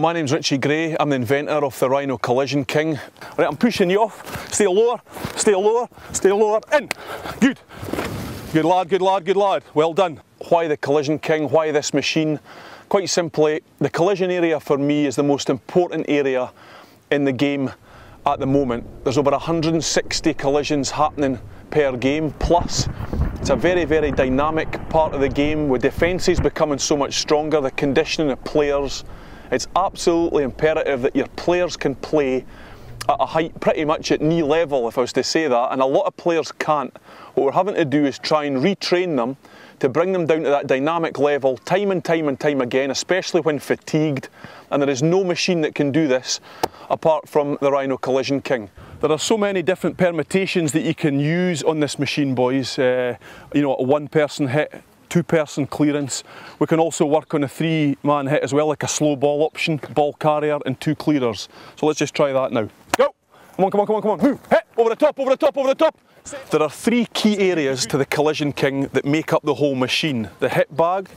my name's Richie Gray. I'm the inventor of the Rhino Collision King. Right, I'm pushing you off. Stay lower, stay lower, stay lower, in. Good. Good lad, good lad, good lad. Well done. Why the Collision King? Why this machine? Quite simply, the collision area for me is the most important area in the game at the moment. There's over 160 collisions happening per game, plus it's a very, very dynamic part of the game with defences becoming so much stronger, the conditioning of players. It's absolutely imperative that your players can play at a height pretty much at knee level, if I was to say that, and a lot of players can't. What we're having to do is try and retrain them to bring them down to that dynamic level time and time and time again, especially when fatigued, and there is no machine that can do this apart from the Rhino Collision King. There are so many different permutations that you can use on this machine, boys. You know, a one-person hit, two-person clearance. We can also work on a three-man hit as well, like a slow ball option, ball carrier and two clearers. So let's just try that now. Go! Come on, come on, come on, come on. Move! Hit! Over the top, over the top, over the top! There are three key areas to the Collision King that make up the whole machine. The hit bag,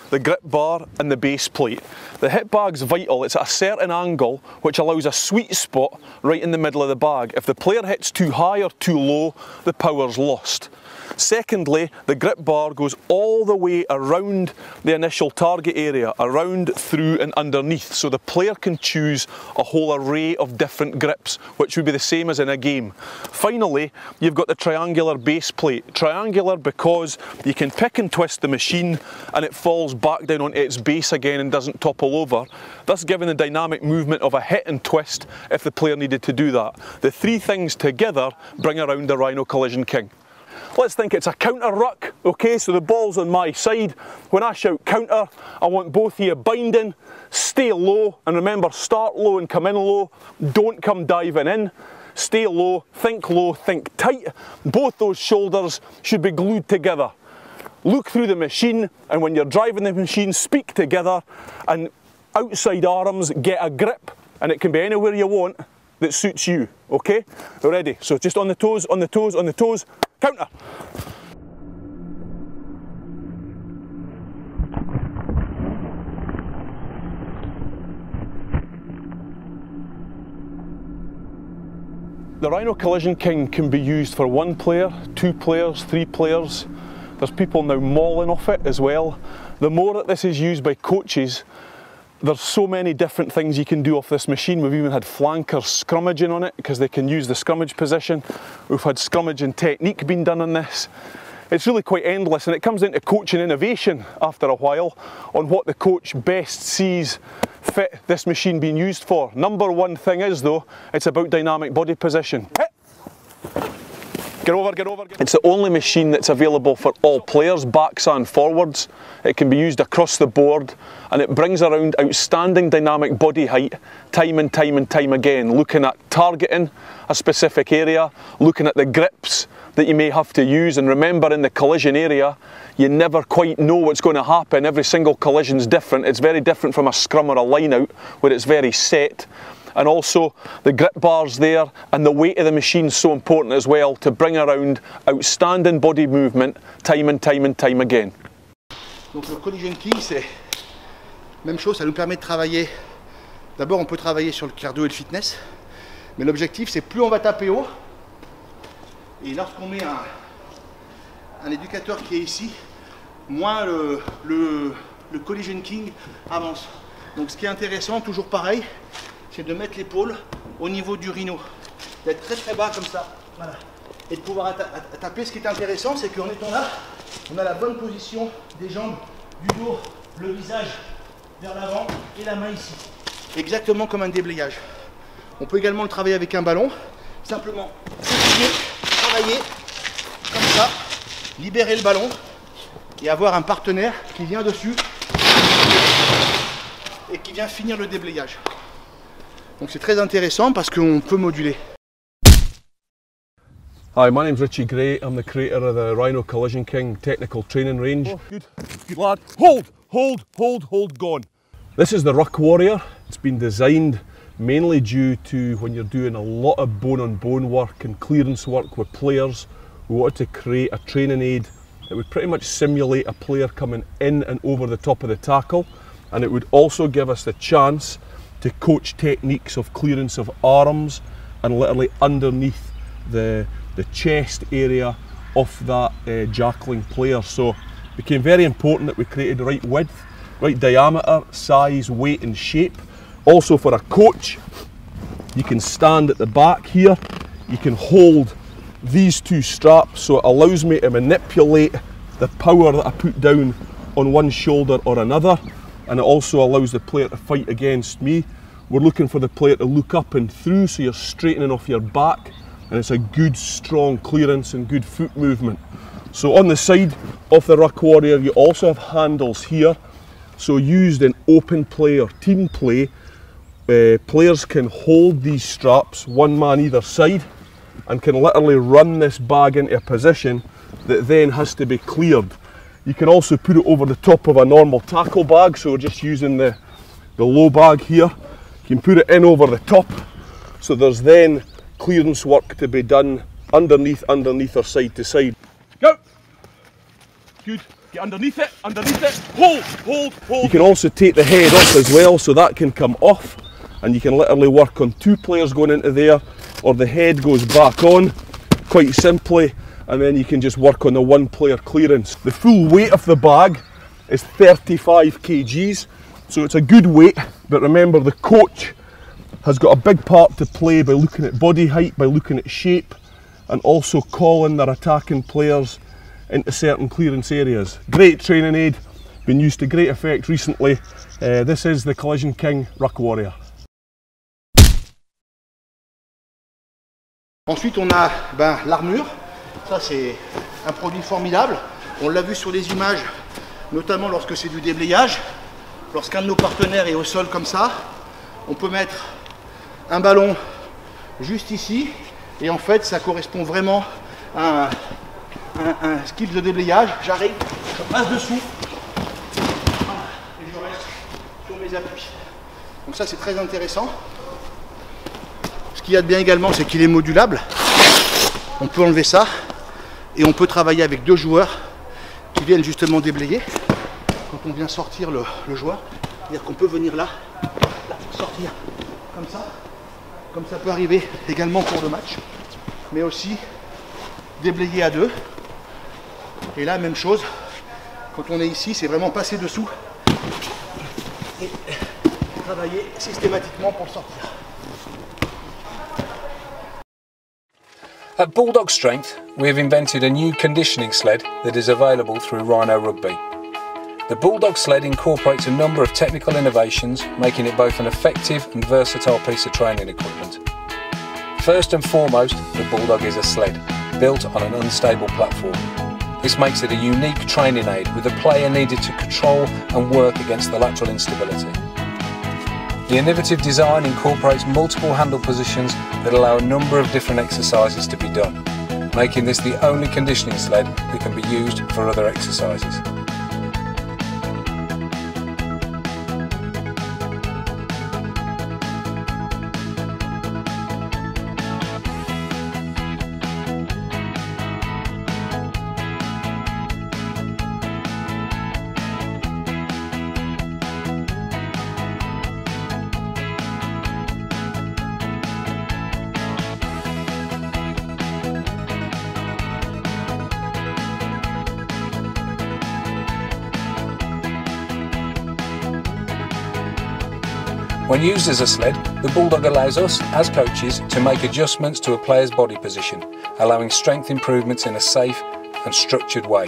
the grip bar and the base plate. The hit bag's vital. It's at a certain angle which allows a sweet spot right in the middle of the bag. If the player hits too high or too low, the power's lost. Secondly, the grip bar goes all the way around the initial target area, around, through and underneath, so the player can choose a whole array of different grips, which would be the same as in a game. Finally, you've got the triangular base plate. Triangular because you can pick and twist the machine and it falls back down onto its base again and doesn't topple over, thus giving the dynamic movement of a hit and twist if the player needed to do that. The three things together bring around the Rhino Collision King. Let's think it's a counter ruck, okay, so the ball's on my side. When I shout counter, I want both of you binding, stay low, and remember, start low and come in low, don't come diving in. Stay low, think tight. Both those shoulders should be glued together. Look through the machine, and when you're driving the machine, speak together, and outside arms, get a grip, and it can be anywhere you want that suits you, okay? We're ready, so just on the toes, on the toes, on the toes, counter. The Rhino Collision King can be used for one player, two players, three players. There's people now mauling off it as well. The more that this is used by coaches, there's so many different things you can do off this machine. We've even had flankers scrummaging on it because they can use the scrummage position. We've had scrummaging technique being done on this. It's really quite endless, and it comes into coaching innovation after a while on what the coach best sees fit this machine being used for. Number one thing is though, it's about dynamic body position. Hit. Get over, get over, get over. It's the only machine that's available for all players, backs and forwards. It can be used across the board, and it brings around outstanding dynamic body height time and time and time again, looking at targeting a specific area, looking at the grips that you may have to use, and remember in the collision area, you never quite know what's going to happen. Every single collision's different. It's very different from a scrum or a line out where it's very set. And also the grip bars there, and the weight of the machine is so important as well to bring around outstanding body movement time and time and time again. Donc le Collision King, c'est même chose, ça nous permet de travailler. D'abord on peut travailler sur le cardio et le fitness, mais l'objectif c'est plus on va taper haut, et lorsqu'on met un éducateur qui est ici, moins le Collision King avance. Donc ce qui est intéressant, toujours pareil, c'est de mettre l'épaule au niveau du rhino, d'être très très bas comme ça, voilà, et de pouvoir taper. Ce qui est intéressant, c'est qu'en étant là, on a la bonne position des jambes, du dos, le visage vers l'avant et la main ici, exactement comme un déblayage. On peut également le travailler avec un ballon, simplement travailler comme ça, libérer le ballon et avoir un partenaire qui vient dessus et qui vient finir le déblayage. Donc c'est très intéressant parce qu'on peut moduler. Hi, my name's Richie Gray. I'm the creator of the Rhino Collision King technical training range. Oh, good, good lad. Hold, hold, hold, hold, gone. This is the Ruck Warrior. It's been designed mainly due to when you're doing a lot of bone-on-bone work and clearance work with players. We wanted to create a training aid that would pretty much simulate a player coming in and over the top of the tackle, and it would also give us the chance to coach techniques of clearance of arms and literally underneath the chest area of that jackling player. So it became very important that we created the right width, right diameter, size, weight and shape. Also for a coach, you can stand at the back here, you can hold these two straps, so it allows me to manipulate the power that I put down on one shoulder or another, and it also allows the player to fight against me. We're looking for the player to look up and through, so you're straightening off your back, and it's a good strong clearance and good foot movement. So on the side of the Ruck Warrior you also have handles here, so used in open play or team play, players can hold these straps, one man either side, and can literally run this bag into a position that then has to be cleared. You can also put it over the top of a normal tackle bag, so we're just using the low bag here. You can put it in over the top, so there's then clearance work to be done underneath or side to side. Go. Good. Get underneath it, hold, hold, hold. You can also take the head off as well, so that can come off, and you can literally work on two players going into there, or the head goes back on, quite simply, and then you can just work on the one player clearance. The full weight of the bag is 35 kgs, so it's a good weight, but remember the coach has got a big part to play by looking at body height, by looking at shape, and also calling their attacking players into certain clearance areas. Great training aid, been used to great effect recently. This is the Collision King Ruck Warrior. Ensuite on a l'armure, ça c'est un produit formidable, on l'a vu sur les images, notamment lorsque c'est du déblayage. Lorsqu'un de nos partenaires est au sol comme ça, on peut mettre un ballon juste ici, et en fait ça correspond vraiment à un skill de déblayage. J'arrive, je passe dessous, et je reste sur mes appuis. Donc ça c'est très intéressant. Ce qu'il y a de bien également, c'est qu'il est modulable. On peut enlever ça et on peut travailler avec deux joueurs qui viennent justement déblayer. Quand on vient sortir le joueur, c'est-à-dire qu'on peut venir là, sortir comme ça. Comme ça peut arriver également pour le match, mais aussi déblayer à deux. Et là, même chose, quand on est ici, c'est vraiment passer dessous et travailler systématiquement pour sortir. At Bulldog Strength, we have invented a new conditioning sled that is available through Rhino Rugby. The Bulldog sled incorporates a number of technical innovations, making it both an effective and versatile piece of training equipment. First and foremost, the Bulldog is a sled, built on an unstable platform. This makes it a unique training aid, with the player needed to control and work against the lateral instability. The innovative design incorporates multiple handle positions that allow a number of different exercises to be done, making this the only conditioning sled that can be used for other exercises. When used as a sled, the Bulldog allows us, as coaches, to make adjustments to a player's body position, allowing strength improvements in a safe and structured way.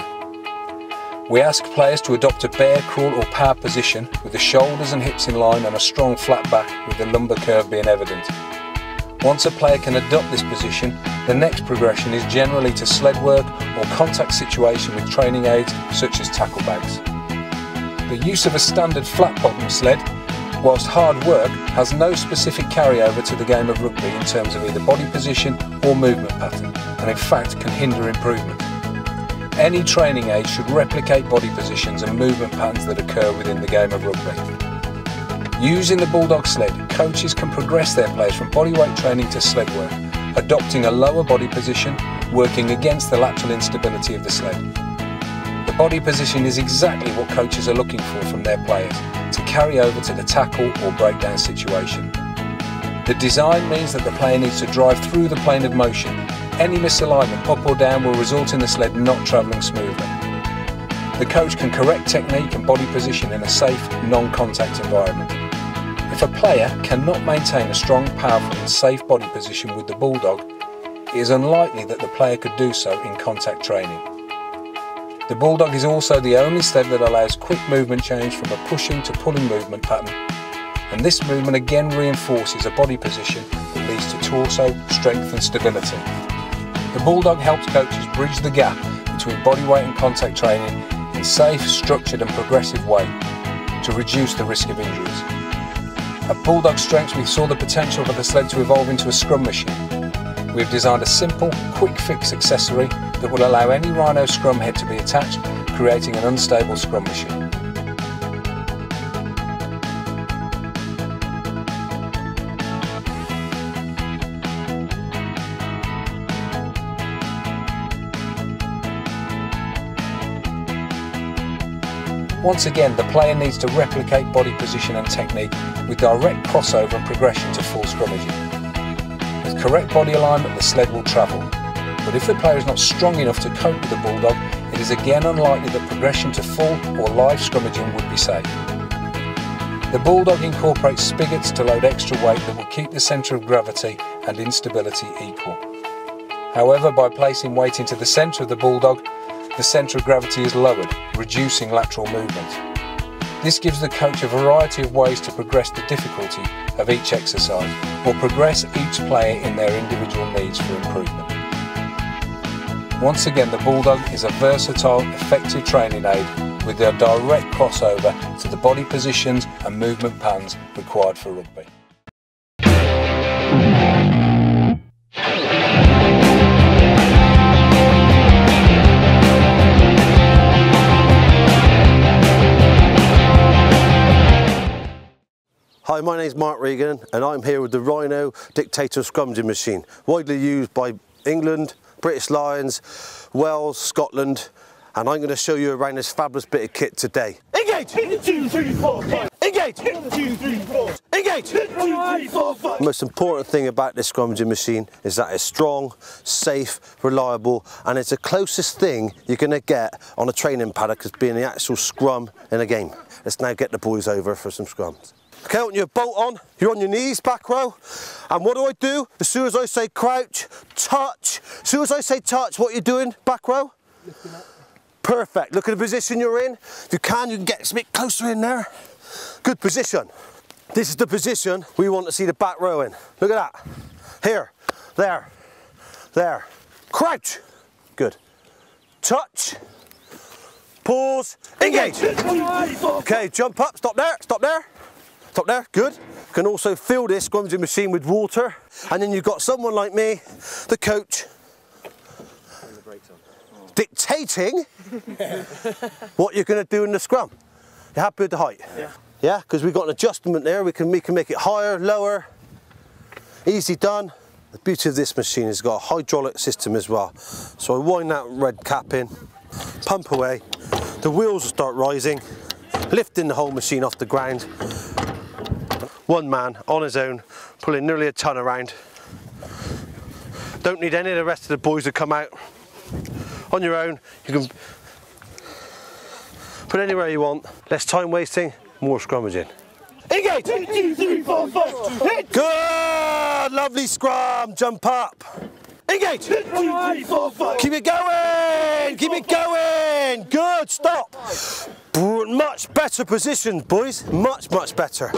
We ask players to adopt a bear, crawl or power position with the shoulders and hips in line and a strong flat back, with the lumbar curve being evident. Once a player can adopt this position, the next progression is generally to sled work or contact situation with training aids such as tackle bags. The use of a standard flat bottom sled, whilst hard work, has no specific carryover to the game of rugby in terms of either body position or movement pattern, and in fact can hinder improvement. Any training aid should replicate body positions and movement patterns that occur within the game of rugby. Using the Bulldog sled, coaches can progress their players from bodyweight training to sled work, adopting a lower body position, working against the lateral instability of the sled. The body position is exactly what coaches are looking for from their players to carry over to the tackle or breakdown situation. The design means that the player needs to drive through the plane of motion. Any misalignment up or down will result in the sled not travelling smoothly. The coach can correct technique and body position in a safe, non-contact environment. If a player cannot maintain a strong, powerful and safe body position with the Bulldog, it is unlikely that the player could do so in contact training. The Bulldog is also the only sled that allows quick movement change from a pushing to pulling movement pattern, and this movement again reinforces a body position that leads to torso, strength and stability. The Bulldog helps coaches bridge the gap between bodyweight and contact training in a safe, structured and progressive way to reduce the risk of injuries. At Bulldog Strengths we saw the potential for the sled to evolve into a scrum machine. We have designed a simple, quick fix accessory that will allow any Rhino scrum head to be attached, creating an unstable scrum machine. Once again, the player needs to replicate body position and technique with direct crossover and progression to full scrummaging. With correct body alignment, the sled will travel. But if the player is not strong enough to cope with the Bulldog, it is again unlikely that progression to full or live scrummaging would be safe. The Bulldog incorporates spigots to load extra weight that will keep the centre of gravity and instability equal. However, by placing weight into the centre of the Bulldog, the centre of gravity is lowered, reducing lateral movement. This gives the coach a variety of ways to progress the difficulty of each exercise, or progress each player in their individual needs for improvement. Once again, the Bulldog is a versatile, effective training aid with a direct crossover to the body positions and movement patterns required for rugby. Hi, my name is Mark Regan and I'm here with the Rhino Dictator scrummaging machine, widely used by England, British Lions, Wales, Scotland, and I'm going to show you around this fabulous bit of kit today. Engage! 1, 2, 3, 4, 5. Engage! 1, 2, 3, 4. Engage! 1, 2, 3, 4, 5. The most important thing about this scrummaging machine is that it's strong, safe, reliable, and it's the closest thing you're going to get on a training paddock as being the actual scrum in a game. Let's now get the boys over for some scrums. Okay, when you bolt on, you're on your knees, back row. And what do? As soon as I say crouch, touch. As soon as I say touch, what are you doing, back row? Lifting up. Perfect. Look at the position you're in. If you can get a bit closer in there. Good position. This is the position we want to see the back row in. Look at that. Here, there, there. Crouch. Good. Touch. Pause. Engage. Okay, jump up. Stop there. Stop there. Stop there, good. You can also fill this scrummaging machine with water, and then you've got someone like me, the coach, dictating what you're going to do in the scrum. You happy with the height? Yeah. Yeah, because we've got an adjustment there. We can make it higher, lower, easy done. The beauty of this machine is it's got a hydraulic system as well. So I wind that red cap in, pump away, the wheels will start rising, lifting the whole machine off the ground. One man on his own, pulling nearly a ton around. Don't need any of the rest of the boys to come out. On your own, you can put anywhere you want. Less time wasting, more scrummaging. Engage! 1, 2, 3, 4, 5. Hit. Good! Lovely scrum, jump up. Engage! 1, 2, 3, 4, 5. Keep it going! Keep it going! Good, stop! Much better position, boys. Much, much better.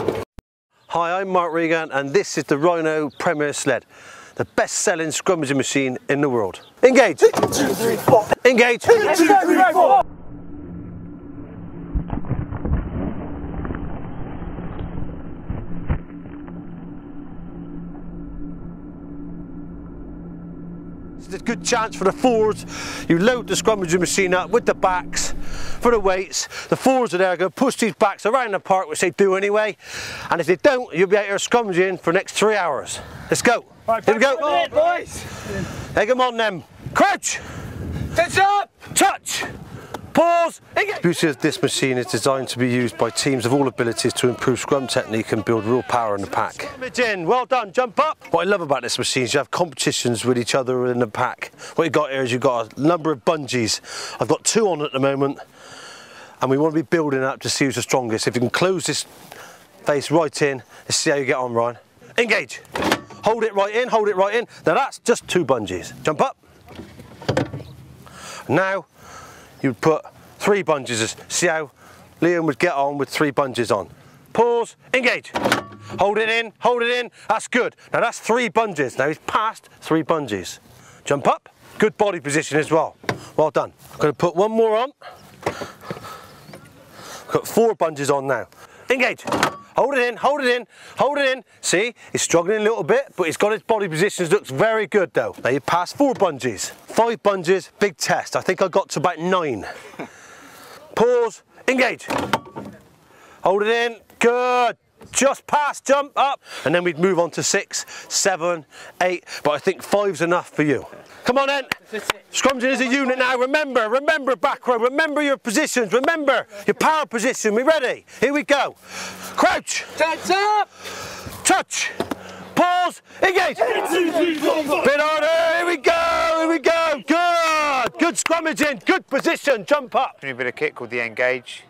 Hi, I'm Mark Regan and this is the Rhino Premier Sled, the best-selling scrummaging machine in the world. Engage! 1, 2, 3, 4. Engage! 1, 2, 3, 4. It's a good chance for the forwards. You load the scrummaging machine up with the backs for the weights. The forwards are there going to push these backs around the park, which they do anyway. And if they don't, you'll be out here scrummaging for the next 3 hours. Let's go. Right, here we go. Come on, boys. Hey, come on then. Crouch. Touch up. Touch. Pause, engage. The beauty of this machine is designed to be used by teams of all abilities to improve scrum technique and build real power in the pack. Scrummage in, well done, jump up. What I love about this machine is you have competitions with each other in the pack. What you've got here is you've got a number of bungees. I've got 2 on at the moment, and we want to be building up to see who's the strongest. If you can close this face right in, let's see how you get on, Ryan. Engage. Hold it right in, hold it right in. Now that's just 2 bungees. Jump up. Now, you'd put 3 bungees. See how Liam would get on with 3 bungees on. Pause, engage. Hold it in, that's good. Now that's 3 bungees. Now he's past 3 bungees. Jump up, good body position as well. Well done. I'm gonna put 1 more on. Got 4 bungees on now. Engage. Hold it in, hold it in, hold it in. See, he's struggling a little bit, but he's got his body positions, looks very good though. Now you passed 4 bungees. 5 bungees, big test. I think I got to about 9. Pause, engage. Hold it in, good. Just pass, jump up. And then we'd move on to 6, 7, 8, but I think 5's enough for you. Come on then. Scrummaging as a unit now. Remember back row. Remember your positions. Remember your power position. We ready? Here we go. Crouch. Tense up. Touch. Pause. Engage. Bit harder. Here we go. Here we go. Good. Good scrummaging. Good position. Jump up. A bit of kick called the engage.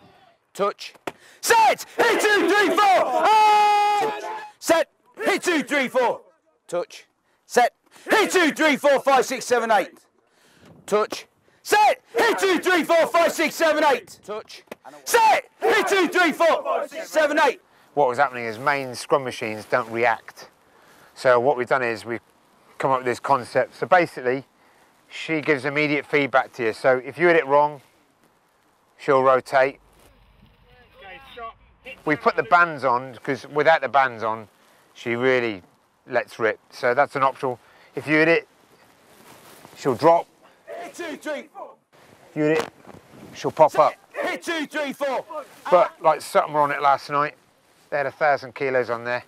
Touch. Set. Hit 2, 3, 4. Ah! Set. Hit 2, 3, 4. Touch. Set. Hit 2, 3, 4, 5, 6, 7, 8. Touch. Set. Hit 2, 3, 4, 5, 6, 7, 8. Touch. Set. Hit 2, 3, 4, 5, 6, 7, 8. What was happening is main scrum machines don't react. So what we've done is we've come up with this concept. So basically, she gives immediate feedback to you. So if you hit it wrong, she'll rotate. We put the bands on because without the bands on, she really lets rip. So that's an optional. If you hit it, she'll drop. Hit 2, 3, 4. If you hit it, she'll pop up. Hit 2, 3, 4. But like Sutton were on it last night, they had 1,000 kilos on there.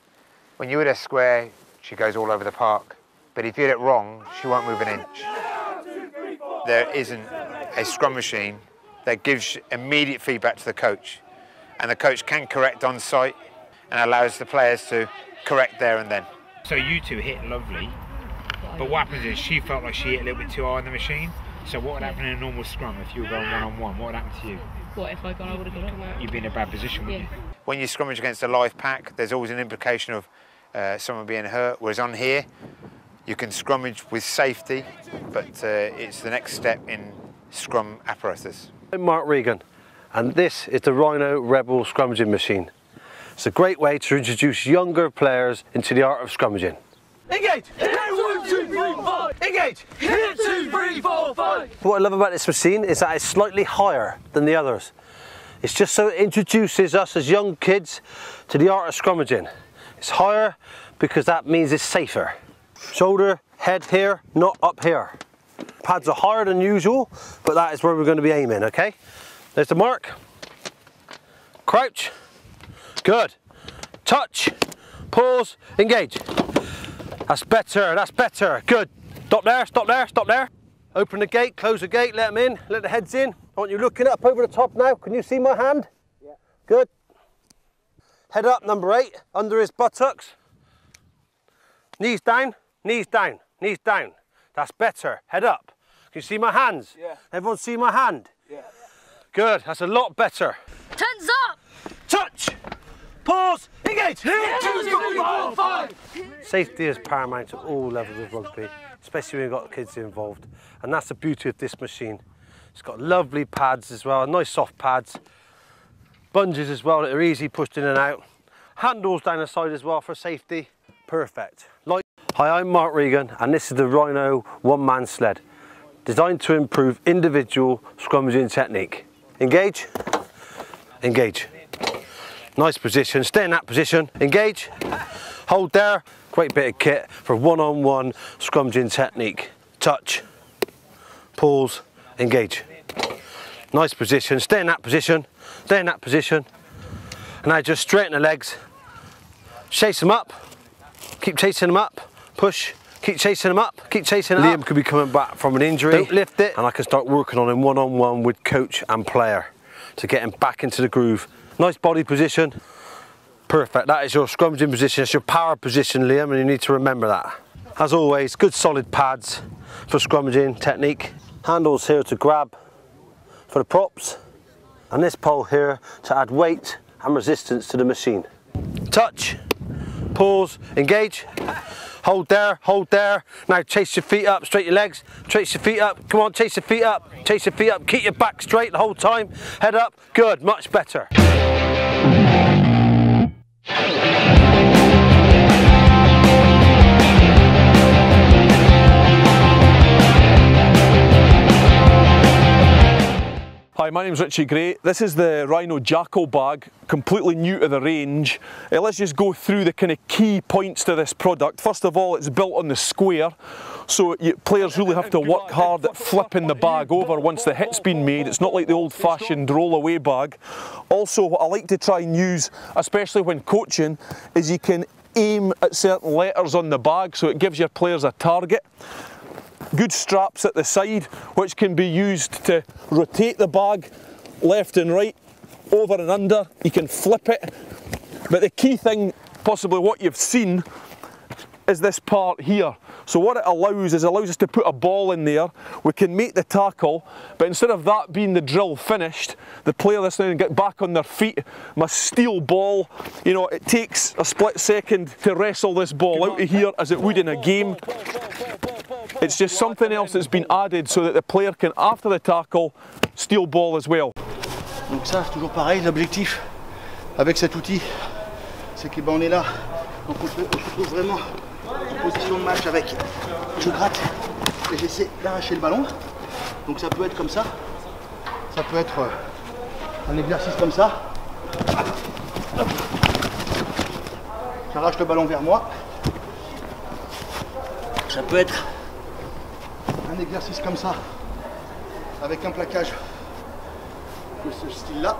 When you hit a square, she goes all over the park. But if you hit it wrong, she won't move an inch. There isn't a scrum machine that gives immediate feedback to the coach. And the coach can correct on site and allows the players to correct there and then. So you 2 hit lovely, but what happens is she felt like she hit a little bit too high on the machine. So what would happen in a normal scrum if you were going one-on-one? What would happen to you? What if I would have gone out? You'd be in a bad position, wouldn't you? When you scrummage against a live pack, there's always an implication of someone being hurt, whereas on here, you can scrummage with safety, but it's the next step in scrum apparatus. I'm Mark Regan, and this is the Rhino Rebel scrummaging machine. It's a great way to introduce younger players into the art of scrummaging. Engage! Hit 1, 2, 3, 4! Engage! Hit 2, 3, 4, 5! What I love about this machine is that it's slightly higher than the others. It's just so it introduces us as young kids to the art of scrummaging. It's higher because that means it's safer. Shoulder, head here, not up here. Pads are higher than usual, but that is where we're going to be aiming, okay? There's the mark. Crouch. Good. Touch. Pause. Engage. That's better, that's better. Good. Stop there, stop there, stop there. Open the gate, close the gate, let them in, let the heads in. I want you looking up over the top now. Can you see my hand? Yeah. Good. Head up, number 8, under his buttocks. Knees down, knees down, knees down. That's better. Head up. Can you see my hands? Yeah. Everyone see my hand? Yeah. Good, that's a lot better. Turns up! Touch! Pause! Engage! Hit 2, 3, 4, 5. Safety is paramount at all levels of rugby, especially when you've got kids involved. And that's the beauty of this machine. It's got lovely pads as well, nice soft pads. Bungees as well that are easy pushed in and out. Handles down the side as well for safety. Perfect. Hi, I'm Mark Regan, and this is the Rhino one-man sled, designed to improve individual scrummaging technique. Engage. Engage. Nice position, stay in that position. Engage. Hold there. Great bit of kit for one-on-one scrummaging technique. Touch. Pause. Engage. Nice position, stay in that position. Stay in that position. And now just straighten the legs. Chase them up. Keep chasing them up. Push Keep chasing him up, keep chasing him up. Liam could be coming back from an injury. Don't lift it. And I can start working on him one-on-one with coach and player to get him back into the groove. Nice body position. Perfect, that is your scrummaging position, it's your power position, Liam, and you need to remember that. As always, good solid pads for scrummaging technique. Handles here to grab for the props, and this pole here to add weight and resistance to the machine. Touch, pause, engage, hold there. Now chase your feet up, straight your legs, chase your feet up, come on, chase your feet up, keep your back straight the whole time, head up, good, much better. Hi, my name's Richie Gray. This is the Rhino Jackal bag, completely new to the range. Let's just go through the kind of key points to this product. First of all, it's built on the square, so players really have to work hard at flipping the bag over once the hit's been made. It's not like the old-fashioned roll-away bag. Also, what I like to try and use, especially when coaching, is you can aim at certain letters on the bag, so it gives your players a target. Good straps at the side, which can be used to rotate the bag left and right, over and under. You can flip it. But the key thing, possibly what you've seen, is this part here. So what it allows us to put a ball in there. We can make the tackle, but instead of that being the drill finished, the player that's now going to get back on their feet must steal ball. You know, it takes a split second to wrestle this ball out of here as it would in a game. It's just something else that's been added so that the player can, after the tackle, steal ball as well. Donc ça, c'est toujours pareil, l'objectif avec cet outil, c'est qu'on est là, donc on se trouve vraiment en position de match avec, je gratte et j'essaie d'arracher le ballon. Donc ça peut être comme ça peut être un exercice comme ça. J'arrache le ballon vers moi. Ça peut être un exercice comme ça, avec un plaquage de ce style-là.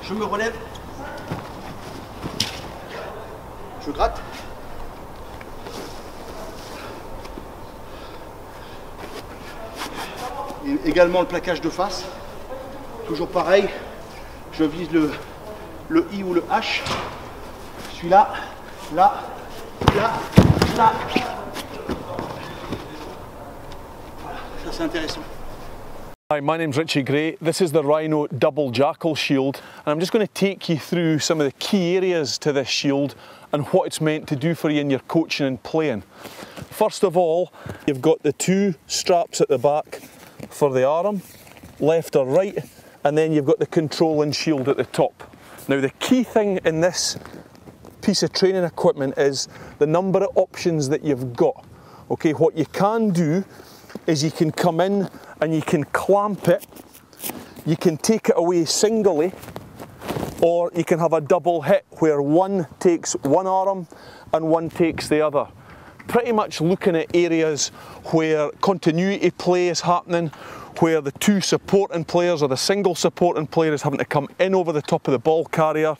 Je me relève, je gratte. Et également le plaquage de face, toujours pareil, je vise le I ou le H. Celui-là, là, là, là. Voilà, ça c'est intéressant. Hi, my name's Richie Gray. This is the Rhino Double Jackal Shield, and I'm just going to take you through some of the key areas to this shield and what it's meant to do for you in your coaching and playing. First of all, you've got the two straps at the back for the arm, left or right, and then you've got the controlling shield at the top. Now the key thing in this piece of training equipment is the number of options that you've got. Okay, what you can do is you can come in and you can clamp it, you can take it away singly, or you can have a double hit where one takes one arm and one takes the other. Pretty much looking at areas where continuity play is happening, where the two supporting players or the single supporting player is having to come in over the top of the ball carrier,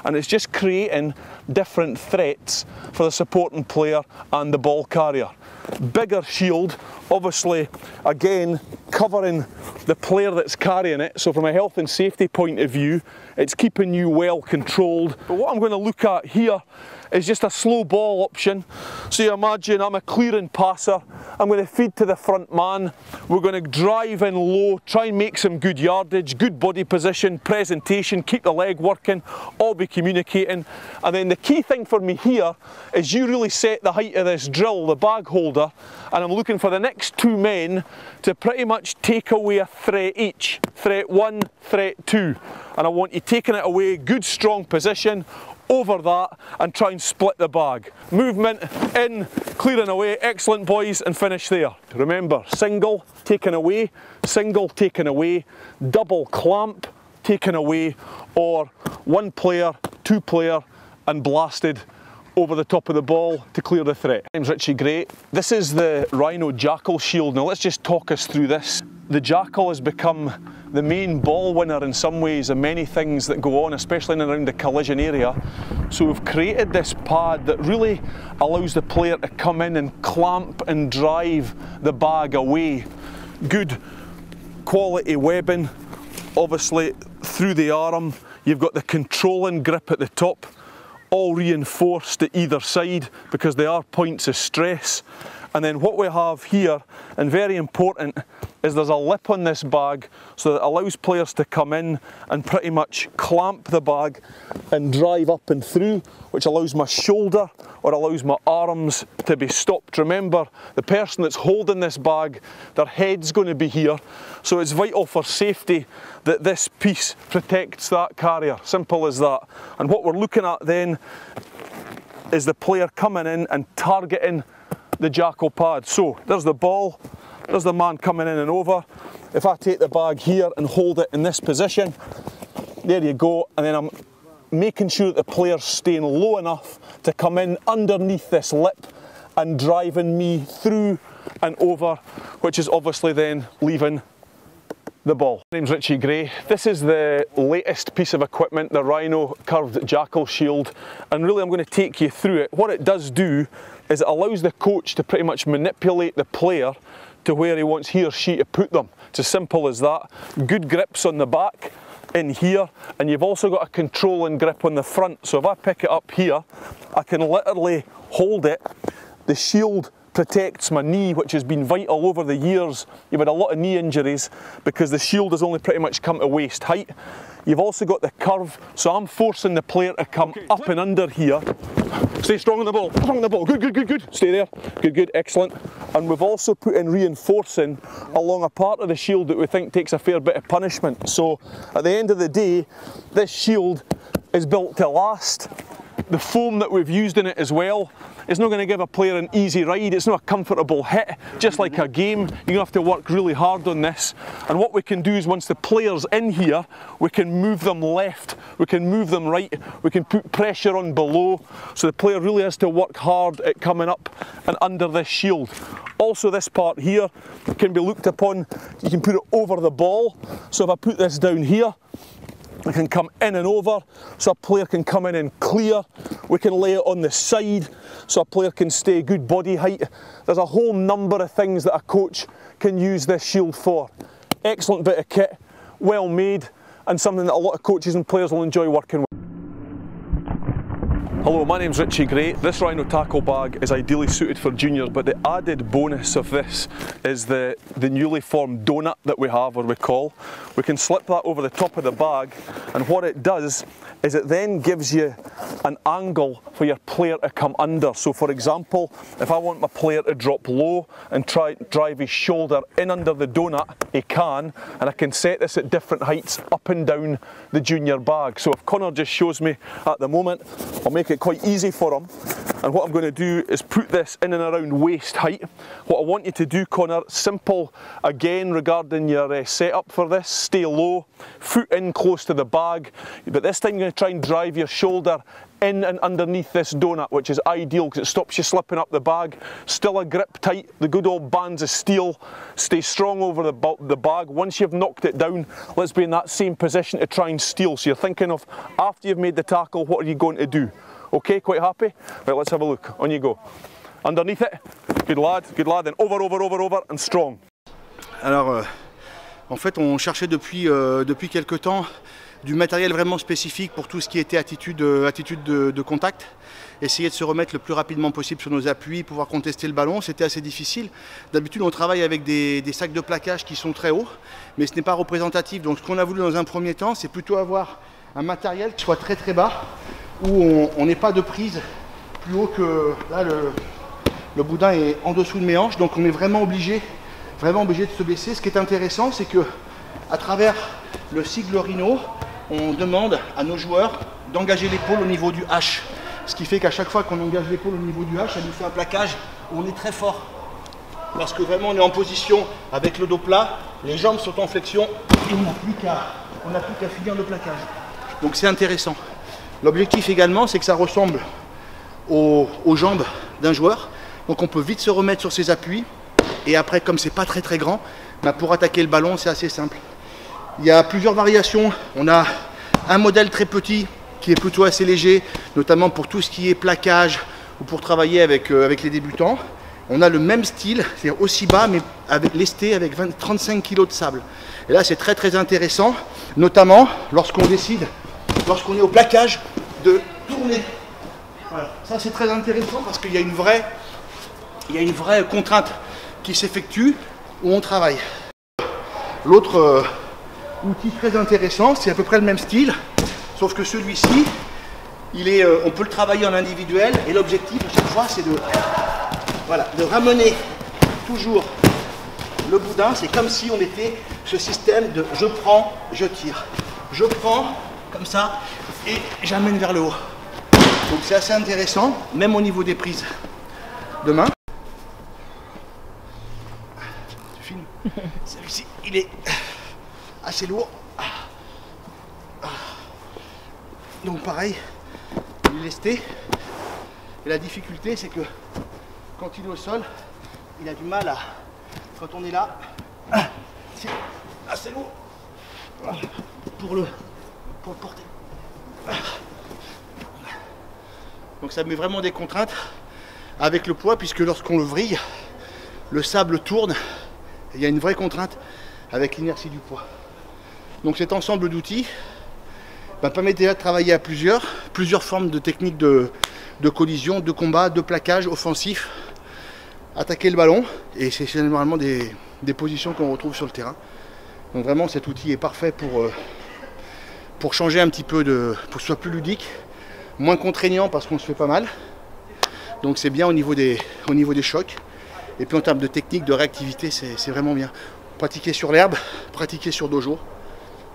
and it's just creating different threats for the supporting player and the ball carrier. Bigger shield, obviously, again, covering the player that's carrying it, so from a health and safety point of view, it's keeping you well controlled. But what I'm going to look at here is just a slow ball option. So you imagine I'm a clearing passer, I'm going to feed to the front man, we're going to drive in low, try and make some good yardage, good body position, presentation, keep the leg working, all be communicating. And then the key thing for me here is you really set the height of this drill, the bag holder, and I'm looking for the next two men to pretty much take away a threat each. Threat 1, threat 2. And I want you taking it away, good strong position, over that, and try and split the bag. Movement, in, clearing away, excellent boys, and finish there. Remember, single, taken away, single, taken away, double clamp, taken away, or one player, two player, and blasted over the top of the ball to clear the threat. My name's Richie Gray. This is the Rhino Jackal Shield. Now let's just talk us through this. The Jackal has become the main ball winner in some ways and many things that go on, especially in and around the collision area. So we've created this pad that really allows the player to come in and clamp and drive the bag away. Good quality webbing, obviously through the arm. You've got the controlling grip at the top, all reinforced to either side because they are points of stress. And then what we have here, and very important, is there's a lip on this bag so that it allows players to come in and pretty much clamp the bag and drive up and through, which allows my shoulder or allows my arms to be stopped. Remember, the person that's holding this bag, their head's going to be here, so it's vital for safety that this piece protects that carrier. Simple as that. And what we're looking at then is the player coming in and targeting the Jackal pad. So there's the ball, there's the man coming in and over. If I take the bag here and hold it in this position, there you go, and then I'm making sure that the player's staying low enough to come in underneath this lip and driving me through and over, which is obviously then leaving the ball. My name's Richie Gray. This is the latest piece of equipment, the Rhino Curved Jackal Shield, and really I'm going to take you through it. What it does do is it allows the coach to pretty much manipulate the player to where he wants he or she to put them. It's as simple as that. Good grips on the back in here, and you've also got a controlling grip on the front. So if I pick it up here, I can literally hold it. The shield protects my knee, which has been vital over the years. You've had a lot of knee injuries because the shield has only pretty much come to waist height. You've also got the curve, so I'm forcing the player to come up and under here. Stay strong on the ball, strong on the ball. Good, good, good, good. Stay there. Good, good, excellent. And we've also put in reinforcing along a part of the shield that we think takes a fair bit of punishment. So at the end of the day, this shield is built to last. The foam that we've used in it as well is not going to give a player an easy ride. It's not a comfortable hit, just like a game. You're going to have to work really hard on this. And what we can do is once the player's in here, we can move them left, we can move them right, we can put pressure on below. So the player really has to work hard at coming up and under this shield. Also this part here can be looked upon, you can put it over the ball. So if I put this down here, I can come in and over, so a player can come in and clear. We can lay it on the side, so a player can stay good body height. There's a whole number of things that a coach can use this shield for. Excellent bit of kit, well made, and something that a lot of coaches and players will enjoy working with. Hello, my name's Richie Gray. This Rhino tackle bag is ideally suited for juniors, but the added bonus of this is the newly formed donut that we have, or we call. We can slip that over the top of the bag, and what it does is it then gives you an angle for your player to come under. So for example, if I want my player to drop low and try drive his shoulder in under the donut, he can, and I can set this at different heights up and down the junior bag. So if Connor just shows me at the moment, I'll make it quite easy for him, and what I'm going to do is put this in and around waist height. What I want you to do, Connor, simple again regarding your setup for this, stay low, foot in close to the bag, but this time you're going to try and drive your shoulder in and underneath this donut, which is ideal because it stops you slipping up the bag. Still a grip tight, the good old bands of steel. Stay strong over the bag. Once you've knocked it down, let's be in that same position to try and steal. So you're thinking of, after you've made the tackle, what are you going to do? Okay, quite happy? Right, let's have a look. On you go. Underneath it. Good lad, then over, over, over, over, and strong. Alors, en fait, on cherchait depuis quelques temps du matériel vraiment spécifique pour tout ce qui était attitude de contact. Essayer de se remettre le plus rapidement possible sur nos appuis, pouvoir contester le ballon, c'était assez difficile. D'habitude, on travaille avec des sacs de plaquage qui sont très hauts, mais ce n'est pas représentatif. Donc ce qu'on a voulu dans un premier temps, c'est plutôt avoir un matériel qui soit très très bas, où on n'ait pas de prise plus haut que... Là, le boudin est en dessous de mes hanches, donc on est vraiment obligé de se baisser. Ce qui est intéressant, c'est que à travers le sigle Rhino, on demande à nos joueurs d'engager l'épaule au niveau du H. Ce qui fait qu'à chaque fois qu'on engage l'épaule au niveau du H, ça nous fait un plaquage où on est très fort. Parce que vraiment on est en position avec le dos plat, les jambes sont en flexion et on n'a plus qu'à finir le plaquage. Donc c'est intéressant. L'objectif également, c'est que ça ressemble aux jambes d'un joueur. Donc on peut vite se remettre sur ses appuis. Et après, comme c'est pas très grand, bah pour attaquer le ballon, c'est assez simple. Il y a plusieurs variations. On a un modèle très petit qui est plutôt assez léger, notamment pour tout ce qui est plaquage ou pour travailler avec les débutants. On a le même style, c'est-à-dire aussi bas, mais avec lesté avec 35 kg de sable. Et là, c'est très intéressant, notamment lorsqu'on décide, lorsqu'on est au plaquage, de tourner. Voilà. Ça, c'est très intéressant parce qu'il y a une vraie contrainte qui s'effectue où on travaille. L'autre outil très intéressant, c'est à peu près le même style, sauf que celui-ci, on peut le travailler en individuel et l'objectif à chaque fois, c'est de ramener toujours le boudin. C'est comme si on était ce système de je prends, je tire. Je prends comme ça et j'amène vers le haut. Donc c'est assez intéressant, même au niveau des prises de main. Tu filmes. Celui-ci, il est assez lourd. Donc pareil, il est lesté. Et la difficulté, c'est que quand il est au sol, il a du mal à... Quand on est là, c'est assez lourd pour le porter. Donc ça met vraiment des contraintes avec le poids, puisque lorsqu'on le vrille, le sable tourne. Et il y a une vraie contrainte avec l'inertie du poids. Donc cet ensemble d'outils permet déjà de travailler à plusieurs formes de techniques de collision, de combat, de plaquage offensif, attaquer le ballon, et c'est généralement des positions qu'on retrouve sur le terrain. Donc vraiment cet outil est parfait pour changer un petit peu, pour que ce soit plus ludique, moins contraignant parce qu'on se fait pas mal. Donc c'est bien au niveau des chocs. Et puis en termes de technique, de réactivité, c'est vraiment bien. Pratiquer sur l'herbe, pratiquer sur dojo.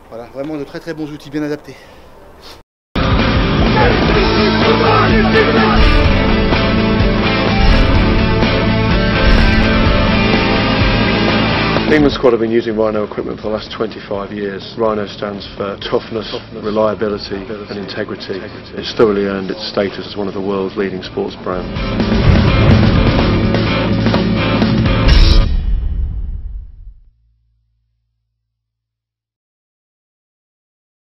Voilà, vraiment de très bons outils bien adaptés. England squad have been using Rhino equipment for the last 25 years. Rhino stands for toughness, reliability and integrity. It's thoroughly earned its status as one of the world's leading sports brands.